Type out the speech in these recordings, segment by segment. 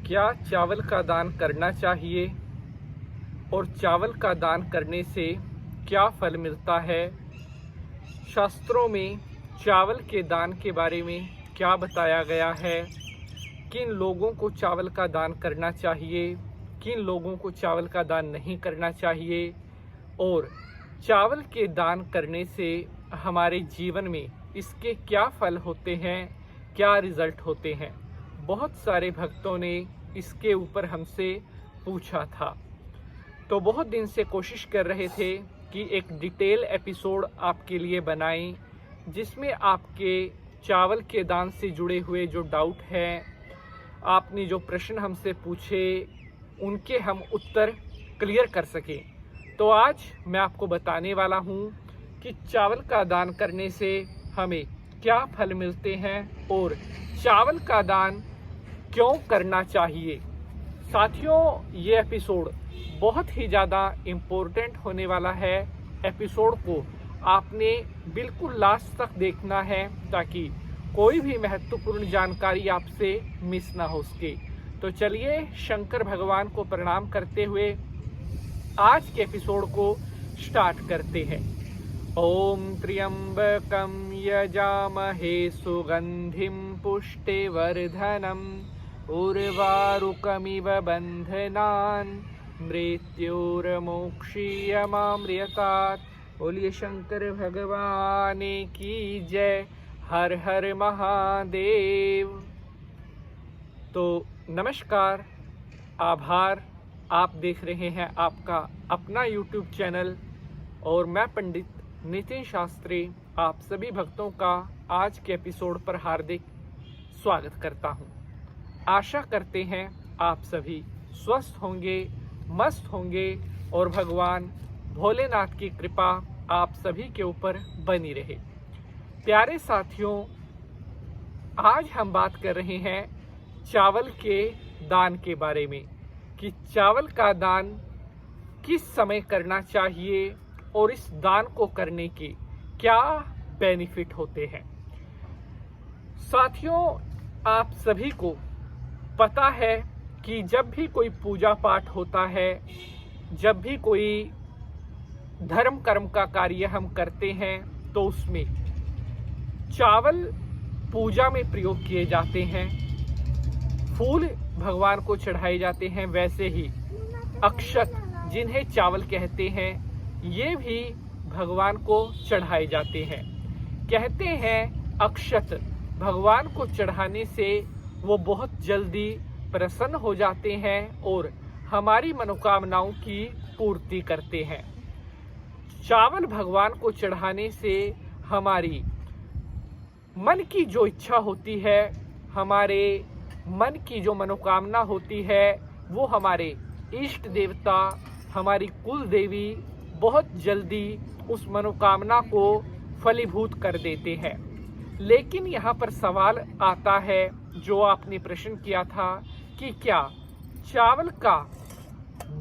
क्या चावल का दान करना चाहिए और चावल का दान करने से क्या फल मिलता है? शास्त्रों में चावल के दान के बारे में क्या बताया गया है? किन लोगों को चावल का दान करना चाहिए, किन लोगों को चावल का दान नहीं करना चाहिए और चावल के दान करने से हमारे जीवन में इसके क्या फल होते हैं, क्या रिज़ल्ट होते हैं। बहुत सारे भक्तों ने इसके ऊपर हमसे पूछा था, तो बहुत दिन से कोशिश कर रहे थे कि एक डिटेल एपिसोड आपके लिए बनाएं, जिसमें आपके चावल के दान से जुड़े हुए जो डाउट हैं, आपने जो प्रश्न हमसे पूछे, उनके हम उत्तर क्लियर कर सकें। तो आज मैं आपको बताने वाला हूं कि चावल का दान करने से हमें क्या फल मिलते हैं और चावल का दान क्यों करना चाहिए। साथियों, ये एपिसोड बहुत ही ज़्यादा इम्पोर्टेंट होने वाला है। एपिसोड को आपने बिल्कुल लास्ट तक देखना है ताकि कोई भी महत्वपूर्ण जानकारी आपसे मिस ना हो सके। तो चलिए शंकर भगवान को प्रणाम करते हुए आज के एपिसोड को स्टार्ट करते हैं। ओम त्र्यंबकं यजामहे सुगंधिं पुष्टिवर्धनम् उर्वारुकमिव बंधनान् मृत्युर्मोक्षीयमामृतात्। बोलिए शंकर भगवान की जय। हर हर महादेव। तो नमस्कार, आभार। आप देख रहे हैं आपका अपना YouTube चैनल और मैं पंडित नितिन शास्त्री आप सभी भक्तों का आज के एपिसोड पर हार्दिक स्वागत करता हूं। आशा करते हैं आप सभी स्वस्थ होंगे, मस्त होंगे और भगवान भोलेनाथ की कृपा आप सभी के ऊपर बनी रहे। प्यारे साथियों, आज हम बात कर रहे हैं चावल के दान के बारे में कि चावल का दान किस समय करना चाहिए और इस दान को करने के क्या बेनिफिट होते हैं। साथियों, आप सभी को पता है कि जब भी कोई पूजा पाठ होता है, जब भी कोई धर्म कर्म का कार्य हम करते हैं, तो उसमें चावल पूजा में प्रयोग किए जाते हैं, फूल भगवान को चढ़ाए जाते हैं। वैसे ही अक्षत, जिन्हें चावल कहते हैं, ये भी भगवान को चढ़ाए जाते हैं। कहते हैं अक्षत भगवान को चढ़ाने से वो बहुत जल्दी प्रसन्न हो जाते हैं और हमारी मनोकामनाओं की पूर्ति करते हैं। चावल भगवान को चढ़ाने से हमारी मन की जो इच्छा होती है, हमारे मन की जो मनोकामना होती है, वो हमारे इष्ट देवता, हमारी कुल देवी बहुत जल्दी उस मनोकामना को फलीभूत कर देते हैं। लेकिन यहाँ पर सवाल आता है, जो आपने प्रश्न किया था कि क्या चावल का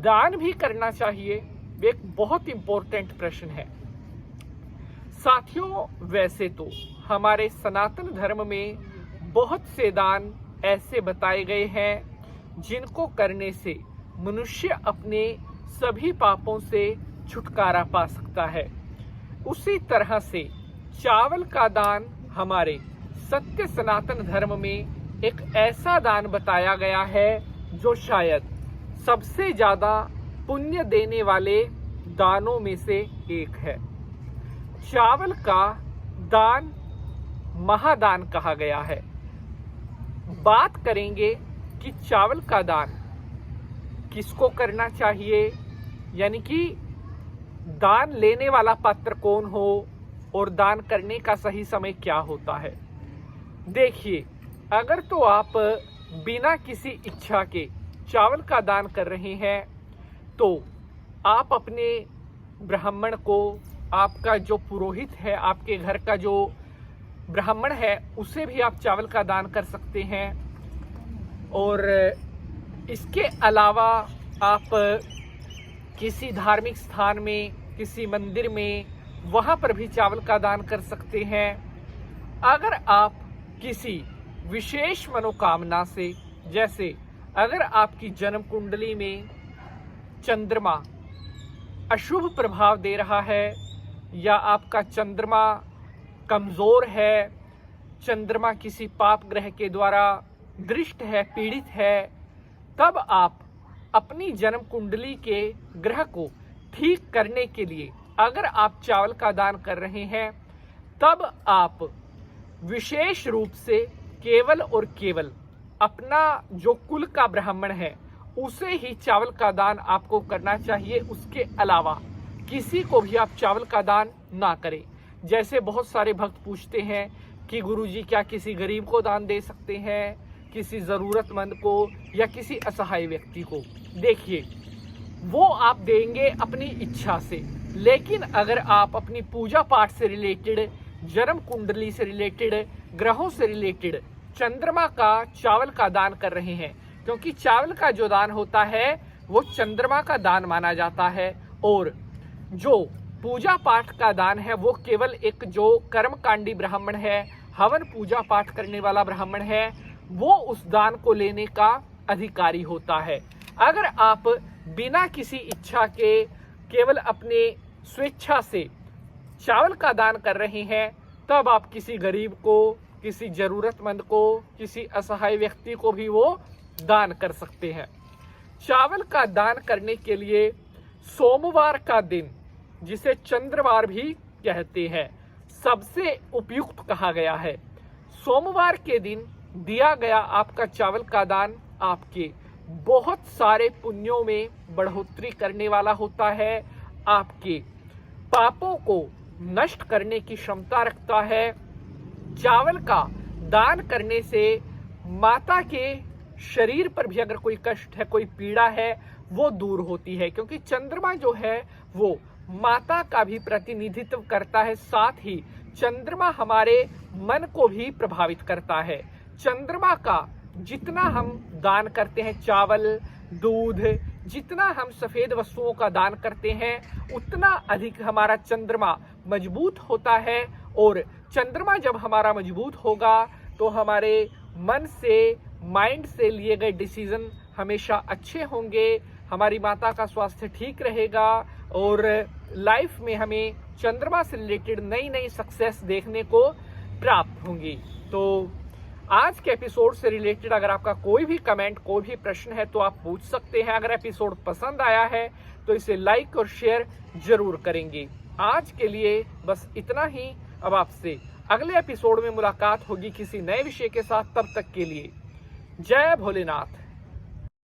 दान भी करना चाहिए। एक बहुत इंपॉर्टेंट प्रश्न है साथियों। वैसे तो हमारे सनातन धर्म में बहुत से दान ऐसे बताए गए हैं जिनको करने से मनुष्य अपने सभी पापों से छुटकारा पा सकता है। उसी तरह से चावल का दान हमारे सत्य सनातन धर्म में एक ऐसा दान बताया गया है जो शायद सबसे ज्यादा पुण्य देने वाले दानों में से एक है। चावल का दान महादान कहा गया है। बात करेंगे कि चावल का दान किसको करना चाहिए, यानी कि दान लेने वाला पात्र कौन हो और दान करने का सही समय क्या होता है। देखिए, अगर तो आप बिना किसी इच्छा के चावल का दान कर रहे हैं, तो आप अपने ब्राह्मण को, आपका जो पुरोहित है, आपके घर का जो ब्राह्मण है, उसे भी आप चावल का दान कर सकते हैं। और इसके अलावा आप किसी धार्मिक स्थान में, किसी मंदिर में, वहाँ पर भी चावल का दान कर सकते हैं। अगर आप किसी विशेष मनोकामना से, जैसे अगर आपकी जन्म कुंडली में चंद्रमा अशुभ प्रभाव दे रहा है या आपका चंद्रमा कमजोर है, चंद्रमा किसी पाप ग्रह के द्वारा दृष्ट है, पीड़ित है, तब आप अपनी जन्म कुंडली के ग्रह को ठीक करने के लिए अगर आप चावल का दान कर रहे हैं, तब आप विशेष रूप से केवल और केवल अपना जो कुल का ब्राह्मण है उसे ही चावल का दान आपको करना चाहिए। उसके अलावा किसी को भी आप चावल का दान ना करें। जैसे बहुत सारे भक्त पूछते हैं कि गुरुजी क्या किसी गरीब को दान दे सकते हैं, किसी ज़रूरतमंद को या किसी असहाय व्यक्ति को। देखिए, वो आप देंगे अपनी इच्छा से, लेकिन अगर आप अपनी पूजा पाठ से रिलेटेड, जन्म कुंडली से रिलेटेड, ग्रहों से रिलेटेड चंद्रमा का चावल का दान कर रहे हैं, क्योंकि चावल का जो दान होता है वो चंद्रमा का दान माना जाता है, और जो पूजा पाठ का दान है वो केवल एक जो कर्मकांडी ब्राह्मण है, हवन पूजा पाठ करने वाला ब्राह्मण है, वो उस दान को लेने का अधिकारी होता है। अगर आप बिना किसी इच्छा के केवल अपने स्वेच्छा से चावल का दान कर रहे हैं, तब आप किसी गरीब को, किसी जरूरतमंद को, किसी असहाय व्यक्ति को भी वो दान कर सकते हैं। चावल का दान करने के लिए सोमवार का दिन, जिसे चंद्रवार भी कहते हैं, सबसे उपयुक्त कहा गया है। सोमवार के दिन दिया गया आपका चावल का दान आपके बहुत सारे पुण्यों में बढ़ोतरी करने वाला होता है, आपके पापों को नष्ट करने की क्षमता रखता है। चावल का दान करने से माता के शरीर पर भी अगर कोई कष्ट है, कोई पीड़ा है, वो दूर होती है, क्योंकि चंद्रमा जो है वो माता का भी प्रतिनिधित्व करता है। साथ ही चंद्रमा हमारे मन को भी प्रभावित करता है। चंद्रमा का जितना हम दान करते हैं, चावल, दूध, जितना हम सफेद वस्तुओं का दान करते हैं, उतना अधिक हमारा चंद्रमा मजबूत होता है। और चंद्रमा जब हमारा मजबूत होगा तो हमारे मन से, माइंड से लिए गए डिसीजन हमेशा अच्छे होंगे, हमारी माता का स्वास्थ्य ठीक रहेगा, और लाइफ में हमें चंद्रमा से रिलेटेड नई नई सक्सेस देखने को प्राप्त होंगी। तो आज के एपिसोड से रिलेटेड अगर आपका कोई भी कमेंट, कोई भी प्रश्न है तो आप पूछ सकते हैं। अगर एपिसोड पसंद आया है तो इसे लाइक और शेयर जरूर करेंगे। आज के लिए बस इतना ही। अब आपसे अगले एपिसोड में मुलाकात होगी किसी नए विषय के साथ। तब तक के लिए जय भोलेनाथ।